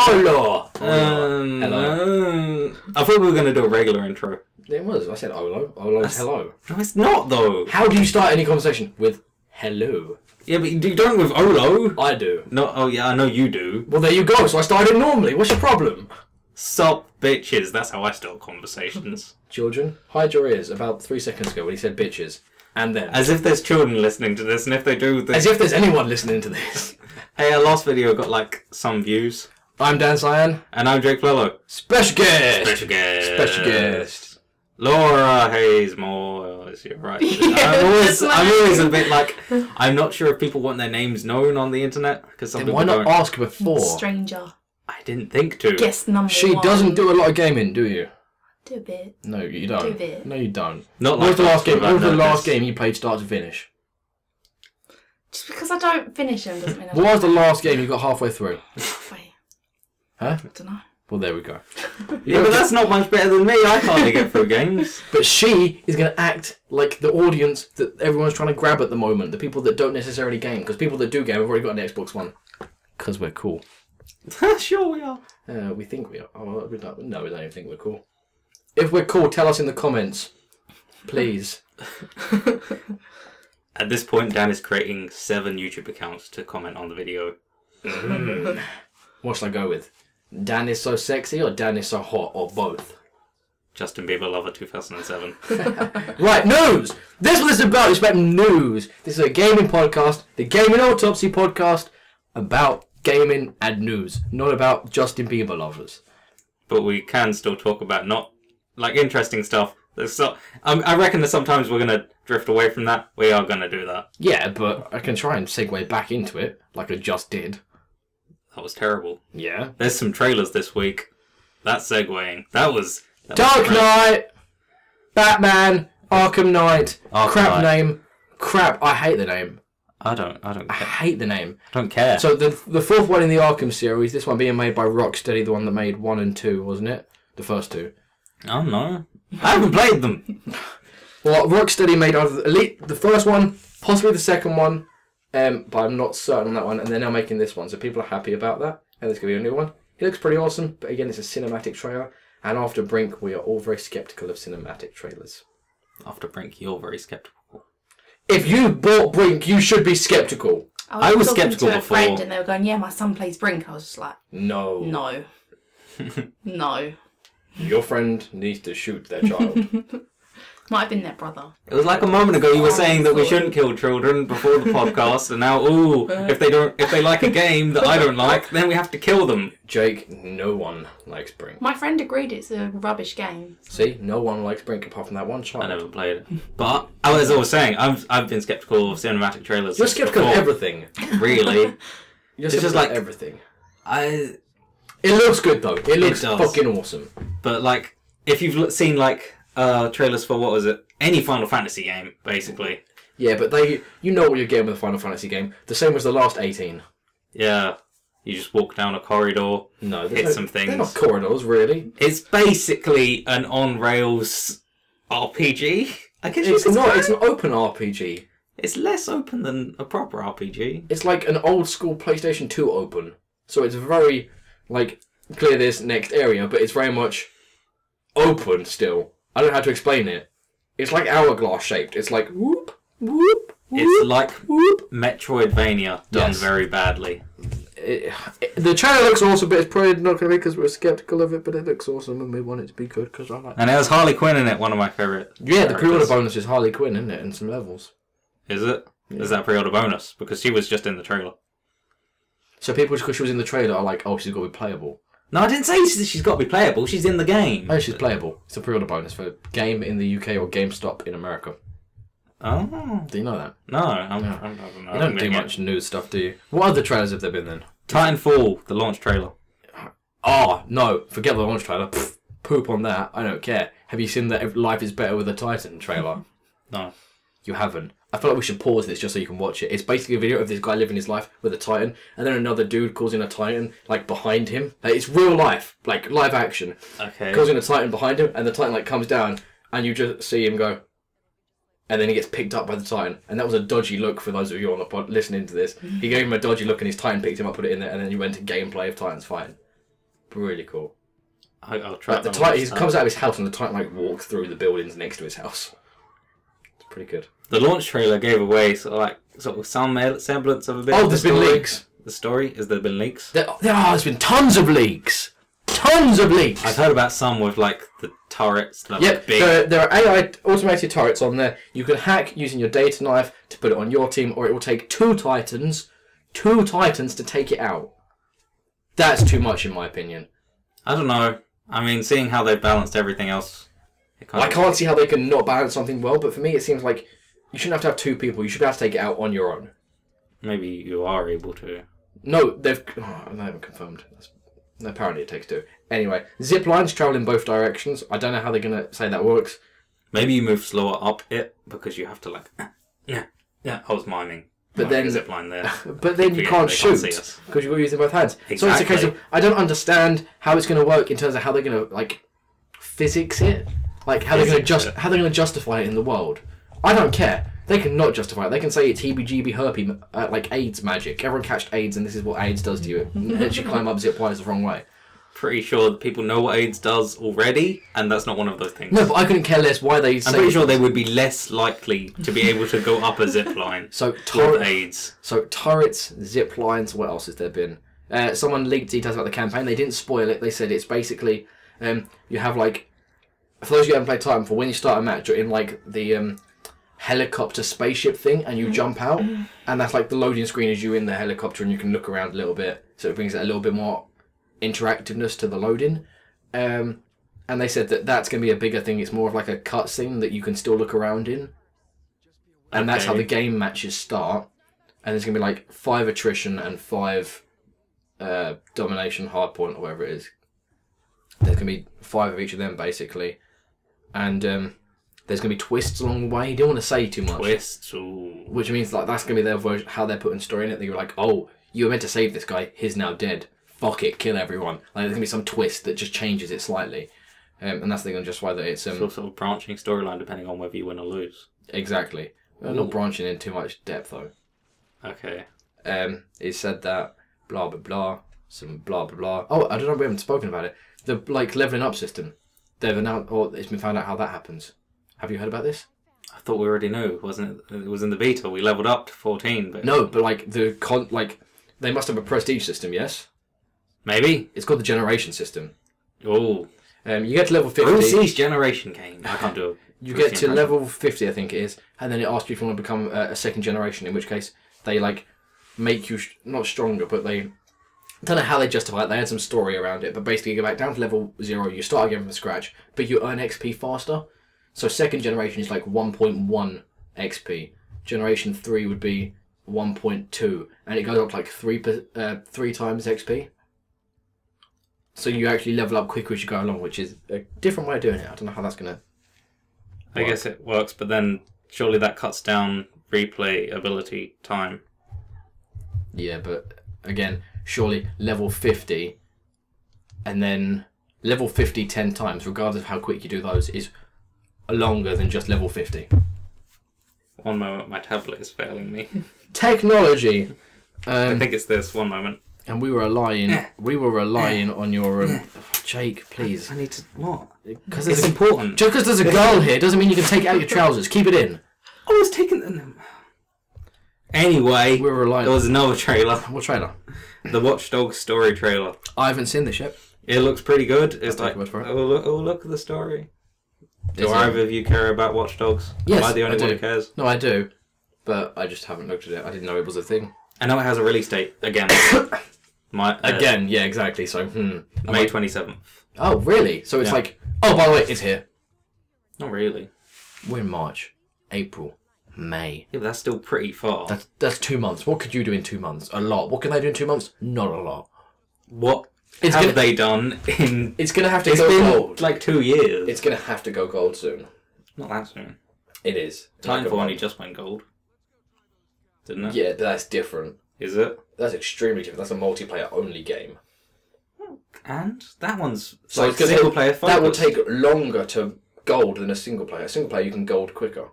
Olo! Hello. I thought we were going to do a regular intro. It was. I said Olo. Olo's hello. No, it's not, though. How do you start any conversation? With hello. Yeah, but you don't with Olo. I do. No, oh yeah, I know you do. Well, there you go. So I started normally. What's your problem? Sup, bitches. That's how I start conversations. Children, hide your ears about 3 seconds ago when he said bitches. And then. As if there's children listening to this, and if they do... As if there's anyone listening to this. Hey, our last video got, like, some views. I'm Dan Cyan. And I'm Jake Flello. Special guest! Special guest! Special guest! Laura Hayes Moore. You're right. Yeah, I'm always a bit like... I'm not sure if people want their names known on the internet. Because some people why not don't. ask before? Stranger. I didn't think to. Guest number She one. doesn't do a lot of gaming, do you? Do a bit. No, you don't. Do a bit. No, you don't. Not What was like the last that, game? but What was the I've last noticed. game you played start to finish? Just because I don't finish them doesn't mean I What was the last game you got halfway through? Wait, Huh? I don't know. Well, there we go. Yeah, but that's not much better than me. I hardly get through games. But she is going to act like the audience that everyone's trying to grab at the moment. The people that don't necessarily game. Because people that do game have already got an Xbox One. Because we're cool. Sure we are. We think we are. Oh, we don't even think we're cool. If we're cool, tell us in the comments. Please. At this point, Dan is creating 7 YouTube accounts to comment on the video. What shall I go with? Dan is so sexy or Dan is so hot or both? Justin Bieber Lover 2007. Right, news! This is what this is about. It's about news. This is a gaming podcast, the Gaming Autopsy Podcast, about gaming and news, not about Justin Bieber lovers. But we can still talk about not like interesting stuff. I reckon that sometimes we're going to drift away from that. We are going to do that. Yeah, but I can try and segue back into it, like I just did. That was terrible. Yeah. There's some trailers this week. That's segueing. That was Dark great. Knight! Batman! Arkham Knight! Arkham Crap Knight. name. Crap, I hate the name. I don't I hate the name. care. So the fourth one in the Arkham series, this one being made by Rocksteady, the one that made 1 and 2, wasn't it? The first 2. I don't know. I haven't played them. Well, Rocksteady made either the first one, possibly the second one, but I'm not certain on that one, and they're now making this one, so people are happy about that, and there's going to be a new one. It looks pretty awesome, but again, it's a cinematic trailer, and after Brink, we are all very sceptical of cinematic trailers. After Brink, you're very skeptical. If you bought Brink, you should be sceptical. I was talking sceptical to a before. friend and they were going, yeah, my son plays Brink. I was just like, No. no. No. Your friend needs to shoot their child. Might have been their brother. It was like a moment ago you were saying that we shouldn't kill children before the podcast, and now, if they like a game that I don't like, then we have to kill them. Jake, no one likes Brink. My friend agreed it's a rubbish game. See, no one likes Brink apart from that one child. I never played it. But, as I was saying, I've been skeptical of cinematic trailers. You're since skeptical of before. everything. Really. You're It's just skeptical of like- everything. It It looks good though. It looks does. fucking awesome. But, like, if you've seen, like, trailers for, what was it? Any Final Fantasy game, basically. Yeah, but you know what you're getting with a Final Fantasy game. The same as the last 18. Yeah. You just walk down a corridor, No, hit some things. They're not corridors, really. It's basically an on-rails RPG. I guess you It's could not. say. It's an open RPG. It's less open than a proper RPG. It's like an old school PlayStation 2 open. So it's very, like, clear this next area, but it's very much open still. I don't know how to explain it. It's like hourglass shaped. It's like whoop, whoop, whoop. It's like whoop. Metroidvania done Yes. very badly. The trailer looks awesome, but it's probably not going to be because we're skeptical of it, but it looks awesome and we want it to be good because I like it. And it has Harley Quinn in it, one of my favourite Yeah, the pre-order characters. bonus is Harley Quinn, isn't it? And some levels. Is it? Is that pre-order bonus? Because she was just in the trailer. So people, just because she was in the trailer, are like, oh, she's got to be playable. No, I didn't say she's got to be playable. She's in the game. Oh, she's playable. It's a pre-order bonus for game in the UK or GameStop in America. Oh. Do you know that? No, I'm You don't do much news stuff, do you? What other trailers have there been then? Titanfall, the launch trailer. Oh, no. Forget the launch trailer. Pfft, poop on that. I don't care. Have you seen the Life is Better with a Titan trailer? No. You haven't. I feel like we should pause this just so you can watch it. It's basically a video of this guy living his life with a Titan, and then another dude causing a Titan, like, behind him. Like, it's real life. Like, live action. Okay. Causing a Titan behind him, and the Titan, like, comes down, and you just see him go... And then he gets picked up by the Titan. And that was a dodgy look for those of you on the pod listening to this. He gave him a dodgy look and his Titan picked him up, put it in there, and then you went to gameplay of Titans fighting. Really cool. I'll try. Like, the Titan, he comes out of his house and the Titan like walks through the buildings next to his house. It's pretty good. The launch trailer gave away sort of some semblance of a bit. Oh, of there's the been story. leaks. The story has there been leaks? There's been tons of leaks. Tons of leaks. I've heard about some with like the turrets that are Yep, like big. there are AI automated turrets on there. You can hack using your data knife to put it on your team, or it will take two titans to take it out. That's too much, in my opinion. I don't know. I mean, seeing how they've balanced everything else, I can't see how they can not balance something well. But for me, it seems like you shouldn't have to have two people. You should be able to take it out on your own. Maybe you are able to. No, they haven't confirmed. Apparently, it takes two. Anyway, zip lines travel in both directions. I don't know how they're gonna say that works. Maybe you move slower up it because you have to like. Yeah. I was miming. But then zip line there. But then you can't shoot because you've got to use both hands. Exactly. So it's a case of I don't understand how it's going to work in terms of how they're going to like physics it, like how they're going to justify it in the world. I don't care. They can not justify it. They can say it's heebie-jeebie herpy like AIDS magic. Everyone catched AIDS and this is what AIDS does to you. It lets you climb up zip lines the wrong way. Pretty sure that people know what AIDS does already, and that's not one of those things. No, but I couldn't care less why they say... I'm pretty sure they would be less likely to be able to go up a zip line with AIDS. So turrets, zip lines, what else has there been? Someone leaked details about the campaign. They didn't spoil it. They said it's basically... you have like... For those of you who haven't played Titanfall, when you start a match, you're in like the helicopter spaceship thing, and you jump out, and that's like the loading screen is you in the helicopter, and you can look around a little bit, so it brings it a little bit more interactiveness to the loading. And they said that that's going to be a bigger thing. It's more of like a cutscene that you can still look around in. And that's how the game matches start. And there's going to be like 5 attrition and 5 domination hardpoint or whatever it is. There's going to be 5 of each of them basically. And there's going to be twists along the way. You don't want to say too much. Twists, ooh. Which means like that's going to be their version, how they're putting story in it. They're like, oh, you were meant to save this guy. He's now dead. Fuck it, kill everyone. Like there's gonna be some twist that just changes it slightly, and that's the thing on just why that it's sort of branching storyline depending on whether you win or lose. Exactly. Not branching in too much depth though. Okay. It said that blah blah blah, some blah blah blah. Oh, I don't know. We haven't spoken about it. The like leveling up system. They've announced, or it's been found out how that happens. Have you heard about this? I thought we already knew, wasn't it? It was in the beta. We leveled up to 14, but no, but like they must have a prestige system, yes. Maybe. It's called the generation system. Oh. You get to level 50. Brucey's generation game. I can't do it. You get to level 50, I think it is, and then it asks you if you want to become a second generation, in which case they like make you not stronger, but they... I don't know how they justify it. They had some story around it, but basically you go back down to level 0, you start again from scratch, but you earn XP faster. So second generation is like 1.1 XP. Generation 3 would be 1.2, and it goes up like 3 times XP. So you actually level up quicker as you go along, which is a different way of doing it. I don't know how that's going to I guess it works, but then surely that cuts down replay ability time. Yeah, but again, surely level 50 and then level 50 10 times, regardless of how quick you do those, is longer than just level 50. One moment, my tablet is failing me. Technology! I think it's this. One moment. And we were relying on your... Jake, please. I need to... What? Because it's important. Just because there's a girl here doesn't mean you can take out your trousers. Keep it in. I was taking them. Anyway, We were relying... there was another trailer. What trailer? The Watch Dogs story trailer. I haven't seen this yet. It looks pretty good. It's I'll like, take your word for it. look at the story. Do Is it- either of you care about Watch Dogs? Yes, Am I the only I one do. who cares? No, I do. But I just haven't looked at it. I didn't know it was a thing. I know it has a release date again. Again, yeah, exactly. So, May 27th. Oh, really? So it's Yeah. like, oh, by the way, it's here. Not really. We're in March, April, May. Yeah, but that's still pretty far. That's 2 months. What could you do in 2 months? A lot. What can they do in 2 months? Not a lot. What have they done in... It's going to have to It's go been gold. like 2 years. It's going to have to go gold soon. Not that soon. It is. Titanfall only just went gold. Didn't it? Yeah, but that's different. Is it? That's extremely different. That's a multiplayer-only game. And that one's So like single player focused. that will take longer to gold than a single player. A single player, you can gold quicker.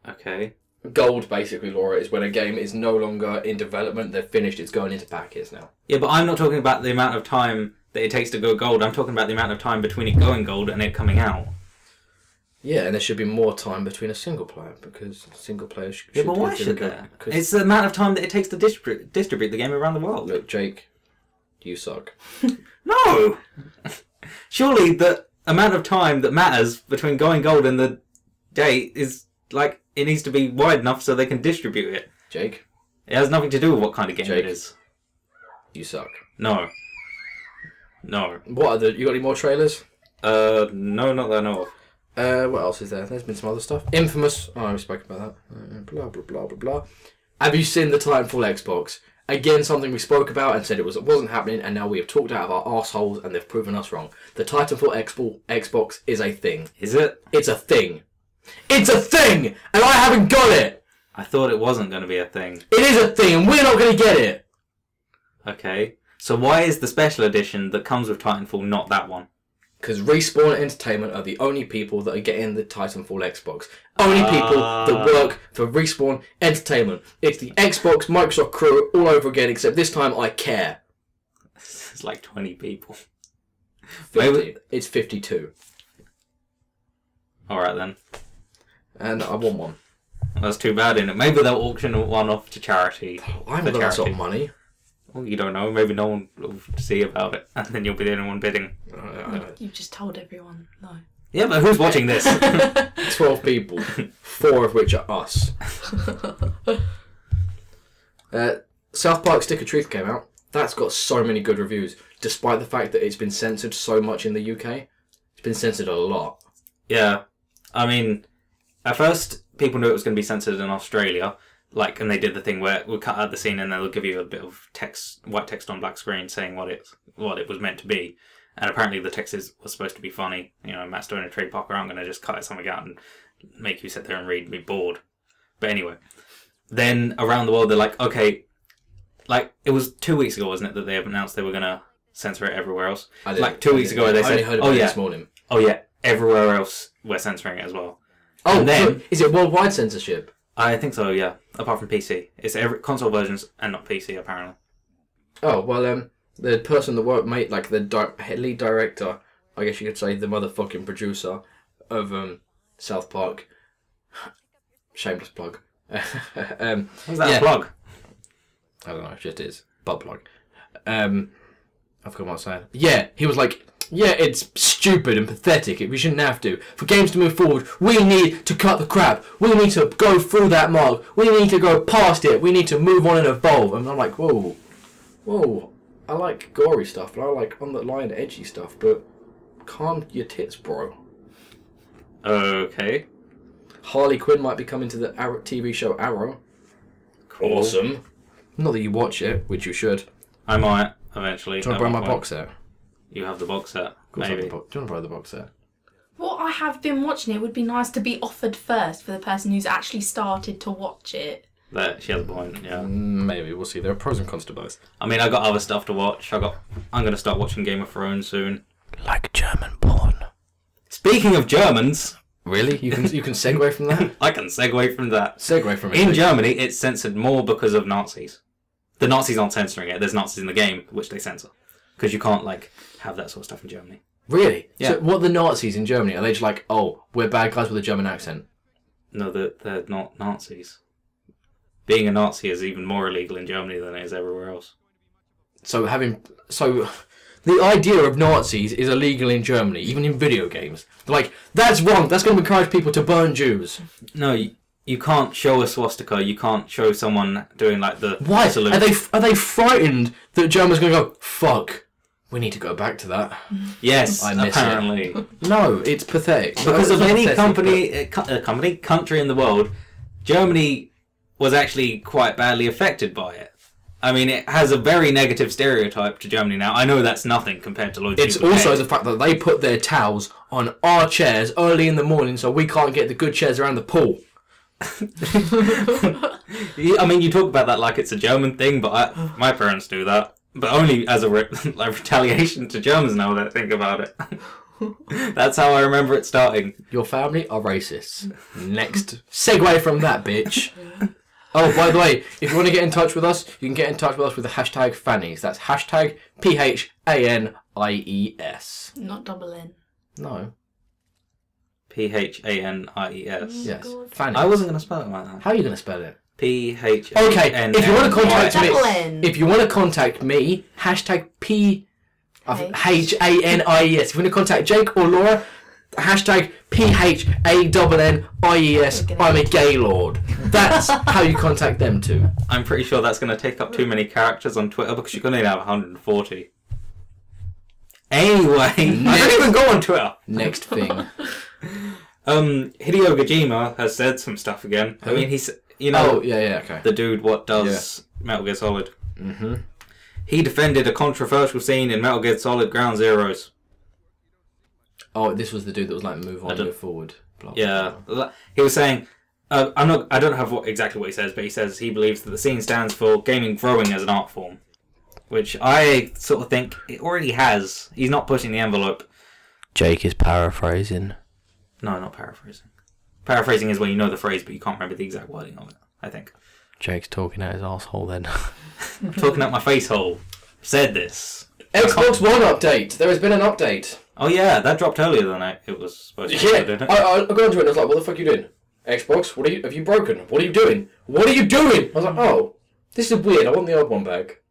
Okay. Gold, basically, Laura, is when a game is no longer in development, they're finished, it's going into packets now. Yeah, but I'm not talking about the amount of time that it takes to go gold. I'm talking about the amount of time between it going gold and it coming out. Yeah, and there should be more time between a single player, because single players should... Yeah, but why should there? It's the amount of time that it takes to distribute the game around the world. Look, Jake, you suck. No! Surely the amount of time that matters between going gold and the date is, like, it needs to be wide enough so they can distribute it. Jake? It has nothing to do with what kind of game Jake, it is. You suck. No. No. What are you got any more trailers? No, not that I know of. What else is there? There's been some other stuff. Infamous. Oh, we spoke about that. Blah, blah, blah, blah, blah. Have you seen the Titanfall Xbox? Again, something we spoke about and said it wasn't happening, and now we have talked out of our arseholes and they've proven us wrong. The Titanfall Xbox is a thing. Is it? It's a thing. It's a thing! And I haven't got it! I thought it wasn't going to be a thing. It is a thing, and we're not going to get it! Okay. So why is the special edition that comes with Titanfall not that one? Because Respawn Entertainment are the only people that are getting the Titanfall Xbox. Only people that work for Respawn Entertainment. It's the Xbox Microsoft crew all over again, except this time I care. It's like 20 people. 50. It's 52. Alright then. And I want one. That's too bad, isn't it? Maybe they'll auction one off to charity. I haven't got that sort of money. Well, you don't know. Maybe no one will see about it, and then you'll be the only one bidding. You've just told everyone, no. Yeah, but who's watching this? 12 people, 4 of which are us. South Park Stick of Truth came out. That's got so many good reviews, despite the fact that it's been censored so much in the UK. It's been censored a lot. Yeah. I mean, at first, people knew it was going to be censored in Australia. Like, and they did the thing where we'll cut out the scene and they'll give you a bit of text, white text on black screen saying what it was meant to be. And apparently the text was supposed to be funny. You know, Matt's doing a trade Parker, I'm going to just cut something out and make you sit there and read and be bored. But anyway, then around the world they're like, okay, like, it was 2 weeks ago, wasn't it, that they announced they were going to censor it everywhere else? Like 2 weeks ago they said, this morning. Oh yeah, everywhere else we're censoring it as well. Oh, and then, so is it worldwide censorship? I think so, yeah. Apart from PC. It's every console versions and not PC, apparently. Oh, well, the person that made, like, the lead director, I guess you could say the motherfucking producer of South Park. Shameless plug. Was that a plug? I don't know, it just is. Butt plug. I forgot what I was saying. Yeah, he was like, yeah, it's stupid and pathetic. We shouldn't have to. For games to move forward, we need to cut the crap. We need to go through that mark. We need to go past it. We need to move on and evolve. And I'm like, whoa. I like gory stuff, and I like on the line edgy stuff, but calm your tits, bro. Okay. Harley Quinn might be coming to the TV show Arrow. Cool. Awesome. Not that you watch it, which you should. I might, eventually. Do you want to borrow my box set? You have the box set, maybe. Do you want to borrow the box set? Well, I have been watching it. It would be nice to be offered first for the person who's actually started to watch it. She has a point, yeah. Maybe, we'll see. There are pros and cons to both. I mean, I got other stuff to watch. I'm going to start watching Game of Thrones soon. Like German porn. Speaking of Germans... Really? You can segue from that? I can segue from that. Segue from it. In Germany, it's censored more because of Nazis. The Nazis aren't censoring it. There's Nazis in the game, which they censor. Because you can't, like, have that sort of stuff in Germany. Really? Yeah. So what are the Nazis in Germany? Are they just like, oh, we're bad guys with a German accent? No, they're not Nazis. Being a Nazi is even more illegal in Germany than it is everywhere else. So the idea of Nazis is illegal in Germany, even in video games. Like, that's wrong. That's going to encourage people to burn Jews. No, you can't show a swastika. You can't show someone doing like the Why? salute. Are they frightened that Germans are going to go, fuck, we need to go back to that? Yes, I miss apparently. No, it's pathetic. Because No, of it's not any pathetic, country in the world, Germany was actually quite badly affected by it. I mean, it has a very negative stereotype to Germany now. I know that's nothing compared to loads of It's people also dead. the fact that they put their towels on our chairs early in the morning so we can't get the good chairs around the pool. I mean, you talk about that like it's a German thing, but my parents do that. But only as a retaliation to Germans now that I think about it. That's how I remember it starting. Your family are racists. Next. Segue from that, bitch. Oh, by the way, if you want to get in touch with us, you can get in touch with us with the hashtag Fannies. That's hashtag PHANIES. Not double N. No. Phanie's. Yes. God. Fanny. I wasn't going to spell it like that. How are you going to spell it? Phanie's. Okay, if you want to contact me, Double N. if you want to contact me, hashtag PHANIES. If you want to contact Jake or Laura, hashtag PHANNIES. I'm a gay lord. That's how you contact them too. I'm pretty sure that's going to take up too many characters on Twitter because you're going to have 140. Anyway, I don't even go on Twitter. Next thing. Hideo Kojima has said some stuff again. Who? I mean, he's, you know, okay. the dude what does Metal Gear Solid. Mm-hmm. He defended a controversial scene in Metal Gear Solid Ground Zeroes. Oh, this was the dude that was like, move on, move forward. Blah, blah, Yeah, blah. he was saying, I don't have exactly what he says, but he says he believes that the scene stands for gaming growing as an art form, which I sort of think it already has. He's not pushing the envelope. Jake is paraphrasing. No, not paraphrasing. Paraphrasing is when you know the phrase, but you can't remember the exact wording of it, I think. Jake's talking out his asshole then. I'm talking out my face hole. Said this. Xbox One update. There has been an update. Oh yeah, that dropped earlier than it was supposed to. Yeah, didn't it? I got into it and I was like, what the fuck are you doing? Xbox, have you broken? What are you doing? What are you doing? I was like, oh, this is weird. I want the old one back.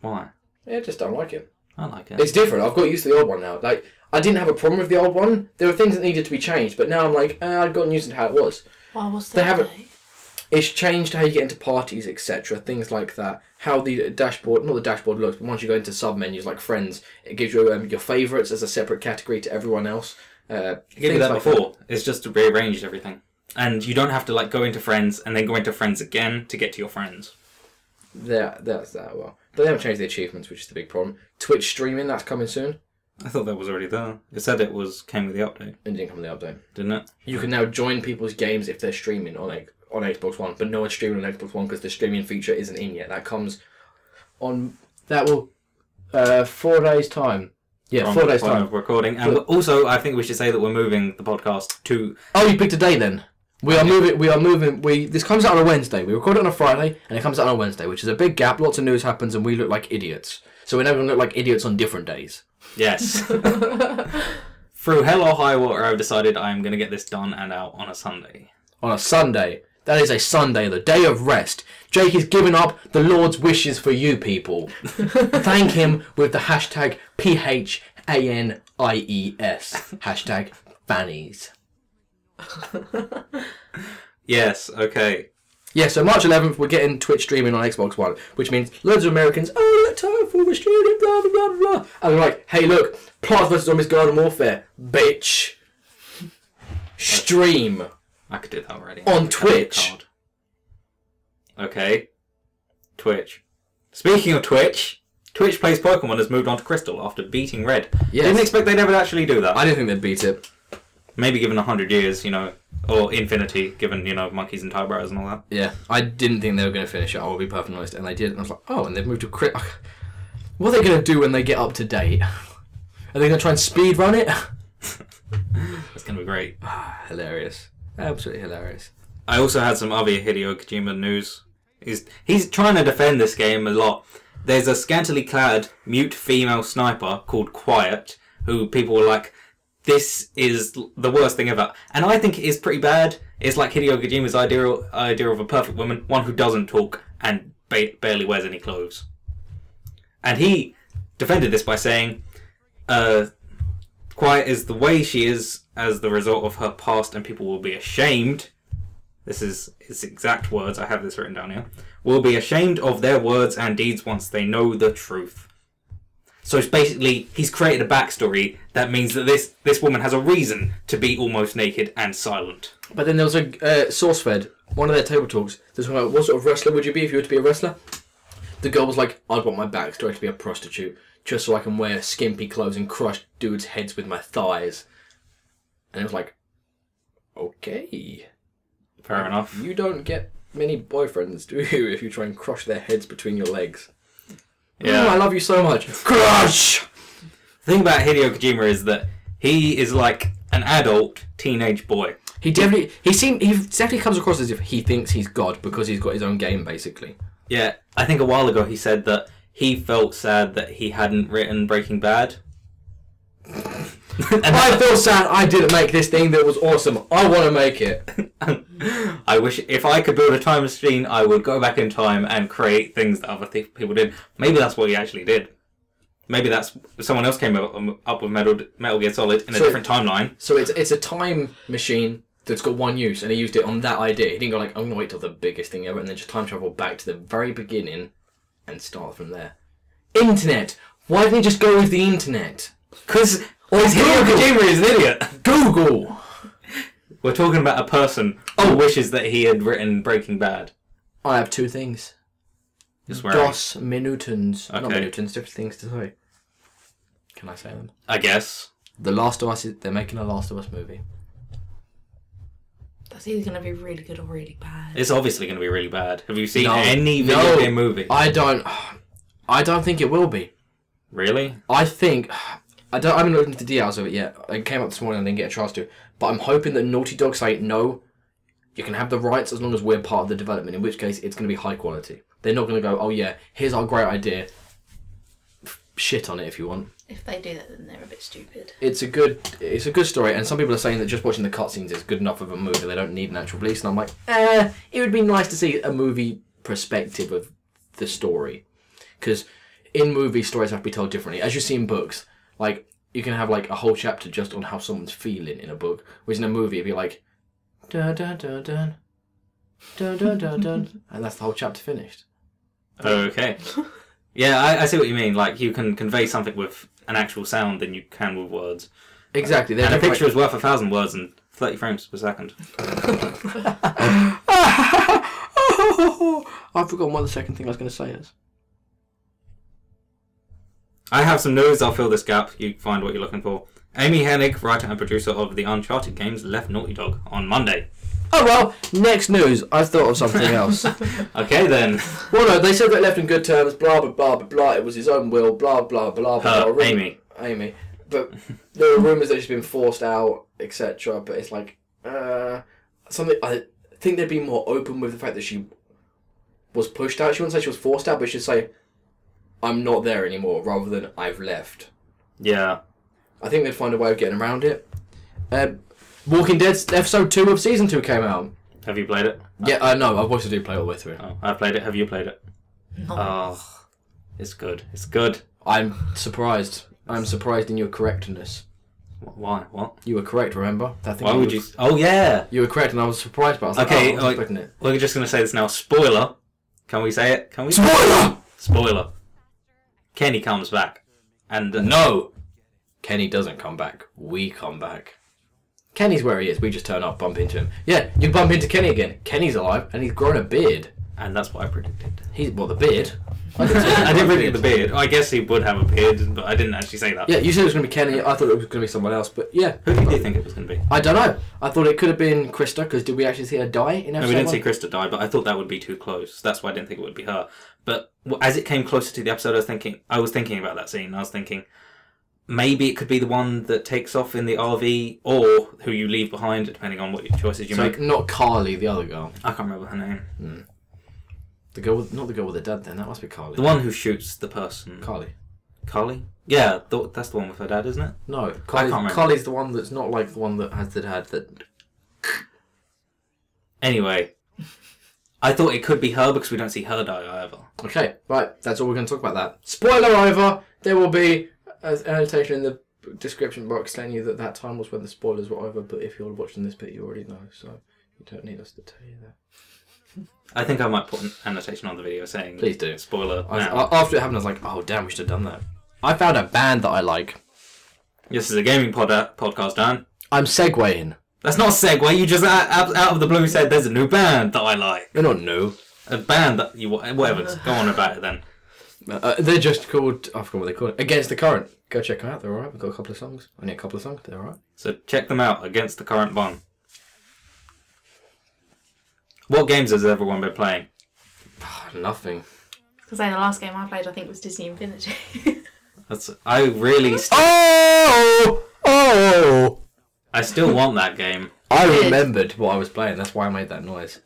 Why? Yeah, I just don't like it. I like it. It's different. I've got used to the old one now. Like, I didn't have a problem with the old one. There were things that needed to be changed, but now I'm like, I've gotten used to how it was. Well, what's They that? haven't. It's changed how you get into parties, etc. Things like that. How the dashboard, not the dashboard looks, but once you go into sub-menus like friends, it gives you your favourites as a separate category to everyone else. It gave you that before. It's just rearranged everything. And you don't have to like go into friends and then go into friends again to get to your friends. That's that. Well, but they haven't changed the achievements, which is the big problem. Twitch streaming, that's coming soon. I thought that was already there. It said it came with the update. It didn't come with the update. Didn't it? You can now join people's games if they're streaming on Xbox One, but no one's streaming on Xbox One because the streaming feature isn't in yet. That comes on. That will 4 days time. Yeah, From 4 days the point time. of recording. And also, I think we should say that we're moving the podcast to. Oh, you picked a day then. We are moving. This comes out on a Wednesday. We record it on a Friday, and it comes out on a Wednesday, which is a big gap. Lots of news happens, and we look like idiots. So we're never going to look like idiots on different days. Yes. Through hell or high water, I've decided I'm going to get this done and out on a Sunday. On a Sunday. That is a Sunday, the day of rest. Jake is giving up the Lord's wishes for you people. Thank him with the hashtag PHANIES. Hashtag fannies. Yes, okay. Yeah, so March 11th, we're getting Twitch streaming on Xbox One, which means loads of Americans, let Titanfall, we're streaming, blah, blah, blah, blah. And they're like, hey, look, Plants vs. Zombies Garden Warfare, bitch. Stream. I could do that already. On Twitch. Okay. Twitch. Speaking of Twitch, Twitch Plays Pokemon has moved on to Crystal after beating Red. Yes. Didn't expect they'd ever actually do that. I didn't think they'd beat it. Maybe given 100 years, or infinity, given, monkeys and typewriters and all that. Yeah, I didn't think they were going to finish it, I will be perfectly honest, and they did, and I was like, oh, and they've moved to crit. What are they going to do when they get up to date? Are they going to try and speed run it? It's going to be great. Hilarious. Absolutely hilarious. I also had some other Hideo Kojima news. He's trying to defend this game a lot. There's a scantily clad mute female sniper called Quiet, who people were like, this is the worst thing ever. And I think it is pretty bad. It's like Hideo Kojima's idea of a perfect woman, one who doesn't talk and barely wears any clothes. And he defended this by saying, Quiet is the way she is as the result of her past, and people will be ashamed. This is his exact words, I have this written down here. Will be ashamed of their words and deeds once they know the truth. So it's basically, he's created a backstory that means that this woman has a reason to be almost naked and silent. But then there was a SourceFed, one of their table talks. There's one like, what sort of wrestler would you be if you were to be a wrestler? The girl was like, I'd want my backstory to be a prostitute, just so I can wear skimpy clothes and crush dudes' heads with my thighs. And it was like, okay. Fair enough. You don't get many boyfriends, do you, if you try and crush their heads between your legs? Yeah. Oh, I love you so much. Crush! The thing about Hideo Kojima is that he is like an adult teenage boy. He definitely comes across as if he thinks he's God because he's got his own game, basically. Yeah, I think a while ago he said that he felt sad that he hadn't written Breaking Bad I feel sad I didn't make this thing that was awesome. I want to make it. I wish if I could build a time machine, I would go back in time and create things that other people did. Maybe that's what he actually did. Maybe that's someone else came up with Metal Gear Solid in a different timeline. So it's a time machine that's got one use, and he used it on that idea. He didn't go like, I'm going to wait till the biggest thing ever, and then just time travel back to the very beginning and start from there. Internet! Why didn't he just go with the internet? Because Hideo Kojima is an idiot. Google! We're talking about a person who wishes that he had written Breaking Bad. I have two things. Just Dos minutens. Okay. Not minutens, different things to say. Can I say them? I guess. The Last of Us, they're making a Last of Us movie. That's either going to be really good or really bad. It's obviously going to be really bad. Have you seen any video game movie? I don't think it will be. Really? I haven't looked into the details of it yet. I came up this morning and didn't get a chance to. But I'm hoping that Naughty Dog say, no, you can have the rights as long as we're part of the development, in which case it's going to be high quality. They're not going to go, oh yeah, here's our great idea. Shit on it if you want. If they do that, then they're a bit stupid. It's a good story, and some people are saying that just watching the cutscenes is good enough of a movie. They don't need an actual release, and I'm like, it would be nice to see a movie perspective of the story. Because in movies, stories have to be told differently. As you see in books, like, you can have like a whole chapter just on how someone's feeling in a book, whereas in a movie it'd be like, dun dun dun dun, dun dun dun dun, and that's the whole chapter finished. Okay. Yeah, I see what you mean. Like, you can convey something with an actual sound than you can with words. Exactly. And a picture is worth 1,000 words and 30 frames per second. I've forgotten what the second thing I was going to say is. I have some news. I'll fill this gap. You find what you're looking for. Amy Hennig, writer and producer of the Uncharted games, left Naughty Dog on Monday. Oh well, next news. I've thought of something else. Okay then. Well, no, they said they left in good terms, blah, blah, blah, blah, blah. It was his own will, blah, blah, blah, blah. Amy. But there were rumours that she's been forced out, etc. But it's like, something. I think they'd be more open with the fact that she was pushed out. She wouldn't say she was forced out, but she'd say, I'm not there anymore, rather than I've left. Yeah. I think they'd find a way of getting around it. Walking Dead episode 2 of season 2 came out. Have you played it? Yeah, no, I've watched it play all the way through. Oh, I've played it. Have you played it? No. Oh, it's good. It's good. I'm surprised. I'm surprised in your correctness. Why? What? You were correct, remember? That thing Why would you? Oh, yeah. You were correct, and I was surprised, but I was like, Okay, I wasn't expecting it. We're just going to say this now. Spoiler. Can we say it? Can we? Spoiler! Spoiler. Kenny comes back. And no. Kenny doesn't come back. We come back. Kenny's where he is. We just turn up, bump into him. Yeah, you bump into Kenny again. Kenny's alive, and he's grown a beard. And that's what I predicted. The beard? I didn't predict the beard. I guess he would have a beard, but I didn't actually say that. Yeah, you said it was going to be Kenny. I thought it was going to be someone else, but yeah. Who did you think it was going to be? I don't know. I thought it could have been Krista, because did we actually see her die in episode 1? No, we didn't see Krista die, but I thought that would be too close. That's why I didn't think it would be her. But as it came closer to the episode, I was thinking about that scene. I was thinking, maybe it could be the one that takes off in the RV, or who you leave behind, depending on what choices you make. Not Carly, the other girl. I can't remember her name. The girl not the girl with the dad then, that must be Carly. The one who shoots the person. Carly? Yeah, that's the one with her dad, isn't it? No, I can't remember. Carly's the one that's not like the one that has the dad that... Anyway, I thought it could be her because we don't see her die either. Okay, right, that's all we're going to talk about that. Spoiler over! There will be an annotation in the description box telling you that time was when the spoilers were over, but if you're watching this bit you already know, so you don't need us to tell you that. I think I might put an annotation on the video saying... Please do. Spoiler now. After it happened I was like, oh damn, we should have done that. I found a band that I like. This is a gaming podcast, Dan. I'm segueing. That's not a segue, you just out of the blue said there's a new band that I like. They're not new. A band that you... Whatever, go on about it then. They're just called... I forgot what they call it. Against the Current. Go check them out, they're alright. We've got a couple of songs. Only a couple of songs, they're alright. So check them out, Against the Current Bun. What games has everyone been playing? Nothing. Because the last game I played, I think, was Disney Infinity. I really... Oh! I still want that game. I remembered what I was playing, that's why I made that noise.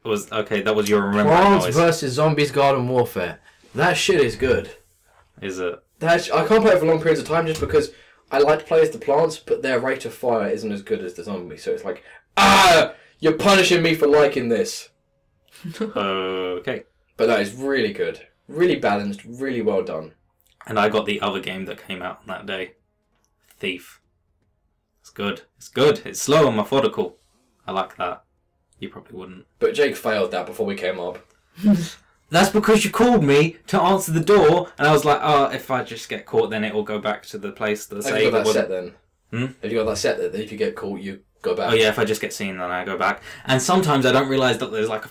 That was your remembering Plants noise. vs. Zombies Garden Warfare. That shit is good. Is it? I can't play it for long periods of time just because I like to play as the plants, but their rate of fire isn't as good as the zombie. So it's like, you're punishing me for liking this. Okay. But that is really good. Really balanced, really well done. And I got the other game that came out on that day. Thief. It's good. It's good. It's slow and methodical. I like that. You probably wouldn't. But Jake failed that before we came up. That's because you called me to answer the door, and I was like, oh, if I just get caught, then it will go back to the place that Have you got that set then? Hmm? Have you got that set that if you get caught, you go back? Oh yeah, if I just get seen, then I go back. And sometimes I don't realise that there's like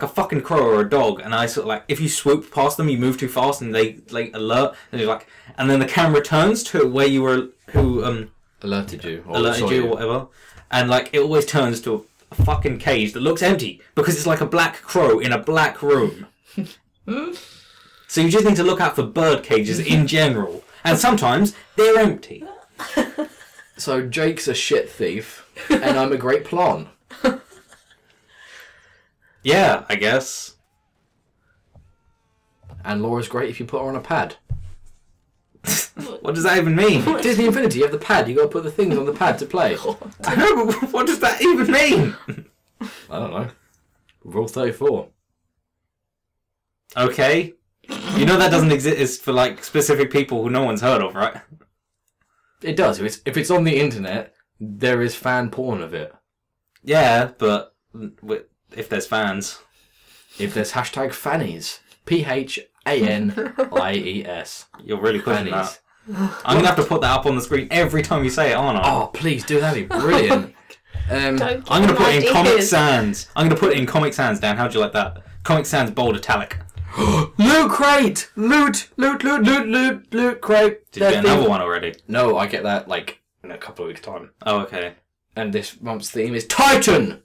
a fucking crow or a dog, and I sort of like, if you swoop past them, you move too fast, and they like alert, and you're like, and then the camera turns to where you were, who alerted you, or whatever, and like it always turns to a fucking cage that looks empty because it's like a black crow in a black room. So you just need to look out for bird cages in general, and sometimes they're empty. So Jake's a shit thief, and I'm a great plant. Yeah, I guess. And Laura's great if you put her on a pad. What does that even mean? Disney Infinity, you have the pad, you got to put the things on the pad to play. I know, but what does that even mean? I don't know. Rule 34. Okay. You know that doesn't exist for like specific people who no one's heard of, right? It does. If it's on the internet, there is fan porn of it. Yeah, but if there's fans. If there's hashtag fannies. PHANIES. You're really pushing that. I'm going to have to put that up on the screen every time you say it, aren't I? Oh, please do. That'd be brilliant. I'm going to put it in Comic Sans. I'm going to put it in Comic Sans, Dan. How'd you like that? Comic Sans bold italic. Loot crate! Loot crate! Did you get another one already? No, I get that like in a couple of weeks' time. Oh, okay. And this month's theme is Titan!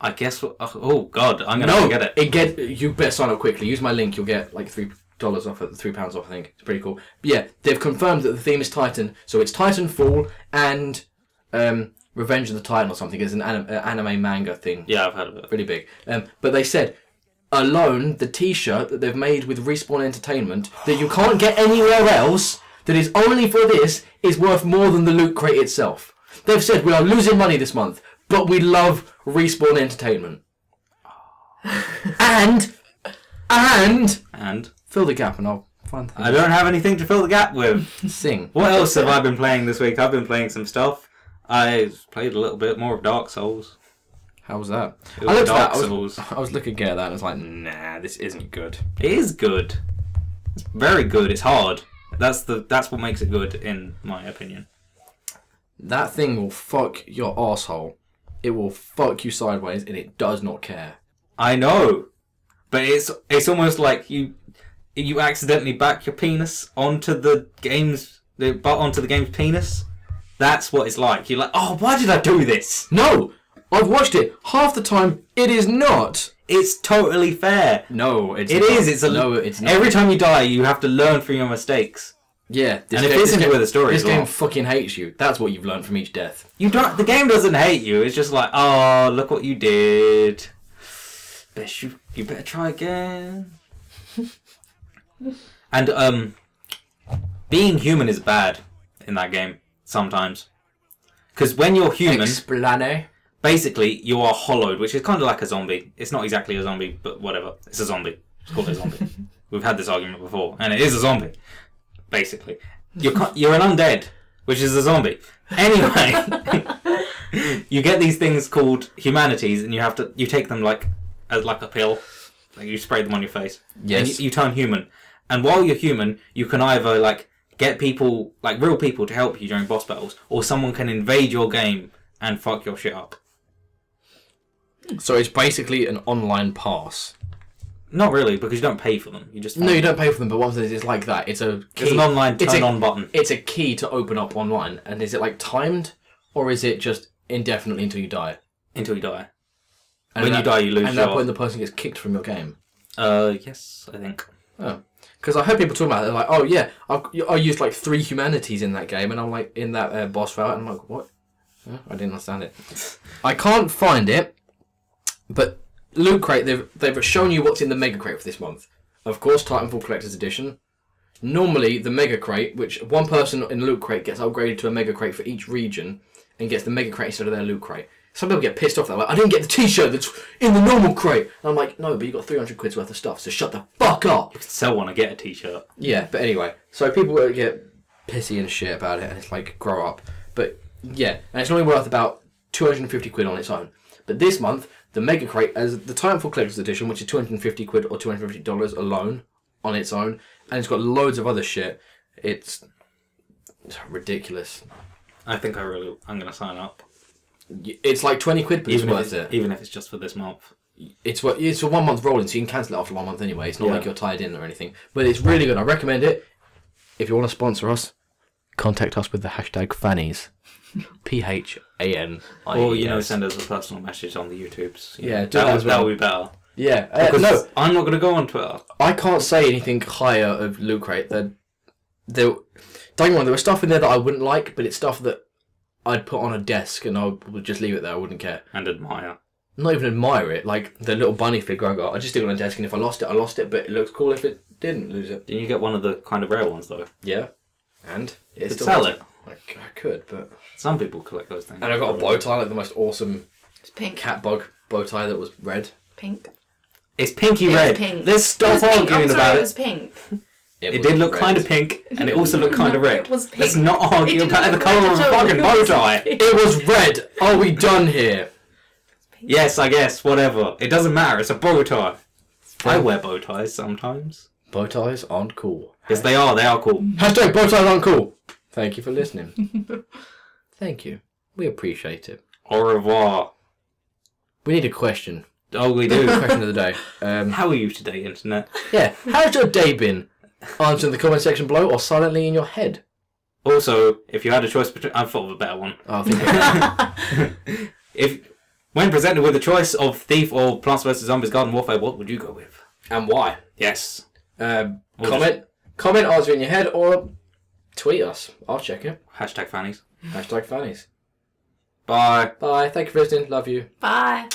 I guess. Oh God, I'm gonna get it. You better sign up quickly. Use my link. You'll get like $3 off, £3 off. I think it's pretty cool. But yeah, they've confirmed that the theme is Titan, so it's Titanfall and Revenge of the Titan or something. It's an anime manga thing. Yeah, I've heard of it. Really big. But they said alone the T-shirt that they've made with Respawn Entertainment that you can't get anywhere else, that is only for this, is worth more than the loot crate itself. They've said we are losing money this month, but we love Respawn Entertainment. and fill the gap, and I'll find things. I don't have anything to fill the gap with. Sing. What else have I been playing this week? I've been playing some stuff. I played a little bit more of Dark Souls. How was that? It was Dark Souls. I was looking at that and I was like, nah, this isn't good. It is good. It's very good. It's hard. That's what makes it good, in my opinion. That thing will fuck your arsehole. It will fuck you sideways, and it does not care. I know, but it's almost like you accidentally back your penis onto the game's penis. That's what it's like. You're like, oh, why did I do this? No, I've watched it. Half the time, it is not. It's totally fair. No, it's not. It is. is. No, it's not. Every time you die, you have to learn from your mistakes. Yeah, and it fits into where the story is. This game fucking hates you. That's what you've learned from each death. You don't. The game doesn't hate you. It's just like, oh, look what you did. You better try again. And being human is bad in that game sometimes, because when you're human, basically you are hollowed, which is kind of like a zombie. It's not exactly a zombie, but whatever. It's a zombie. It's called a zombie. We've had this argument before, and it is a zombie. Basically, you're an undead, which is a zombie. Anyway, you get these things called humanities, and you take them like a pill, like you spray them on your face. Yes. And you turn human, and while you're human, you can either like get people, like real people, to help you during boss battles, or someone can invade your game and fuck your shit up. So it's basically an online pass. Not really, because you don't pay for them. You don't pay for them. But what it's like that. It's a key. It's an online turn-on button. It's a key to open up online. And is it like timed, or is it just indefinitely until you die? Until you die. And when you die, you lose. And at that point, the person gets kicked from your game. Yes, I think. Oh, because I heard people talking about it. They're like, oh yeah, I used like 3 humanities in that game, and I'm like in that boss fight, and I'm like, what? Oh, I didn't understand it. I can't find it, but. Loot Crate, they've shown you what's in the Mega Crate for this month. Of course, Titanfall Collector's Edition. Normally, the Mega Crate, which one person in Loot Crate gets upgraded to a Mega Crate for each region and gets the Mega Crate instead of their Loot Crate. Some people get pissed off that way. I didn't get the T-shirt that's in the normal crate. And I'm like, no, but you got 300 quid's worth of stuff, so shut the fuck up. You could still want to get a T-shirt. Yeah, but anyway. So people get pissy and shit about it, and it's like, grow up. But yeah, and it's only worth about 250 quid on its own. But this month, the Mega Crate, as the Titanfall Collector's Edition, which is 250 quid or $250 alone on its own, and it's got loads of other shit. It's ridiculous. I think I'm going to sign up. It's like 20 quid, but it's worth it. Even if it's just for this month. It's for 1 month rolling, so you can cancel it after 1 month anyway. It's not like you're tied in or anything. But it's really good. I recommend it. If you want to sponsor us, contact us with the hashtag Fannies. PHANIES. Or, send us a personal message on the YouTubes. That would be better. Yeah. No, I'm not going to go on Twitter. I can't say anything higher of Loot Crate. Don't get me wrong, there was stuff in there that I wouldn't like, but it's stuff that I'd put on a desk and I would just leave it there. I wouldn't care. And admire. Not even admire it. Like the little bunny figure I got, I just stick it on a desk, and if I lost it, I lost it. But it looks cool if it didn't lose it. Didn't you get one of the kind of rare ones though? Yeah. And you could sell it. I could, but some people collect those things. And I got a bow tie, like the most awesome It's pink. cat bug bow tie that was red. Pink. It's pinky red. Pink. Let's stop arguing about It it. was pink. It did look kind of pink, and it also looked kind of red. It was pink. Let's not argue about the look colour red of a at all. fucking bow tie. It was red. Are we done here? Yes, I guess, whatever. It doesn't matter, it's a bow tie. I wear bow ties sometimes. Bow ties aren't cool. Yes, they are cool. Hashtag bow ties aren't cool. Thank you for listening. Thank you. We appreciate it. Au revoir. We need a question. Oh, we do. Question of the day. How are you today, Internet? Yeah. How's your day been? Answer in the comment section below or silently in your head. Also, if you had a choice between... I've thought of a better one. Oh, When presented with a choice of Thief or Plants vs. Zombies Garden Warfare, what would you go with? And why? Yes. Comment, answer in your head, or tweet us. I'll check it. Hashtag Fannies. Hashtag Fannies. Bye. Bye. Thank you for listening. Love you. Bye.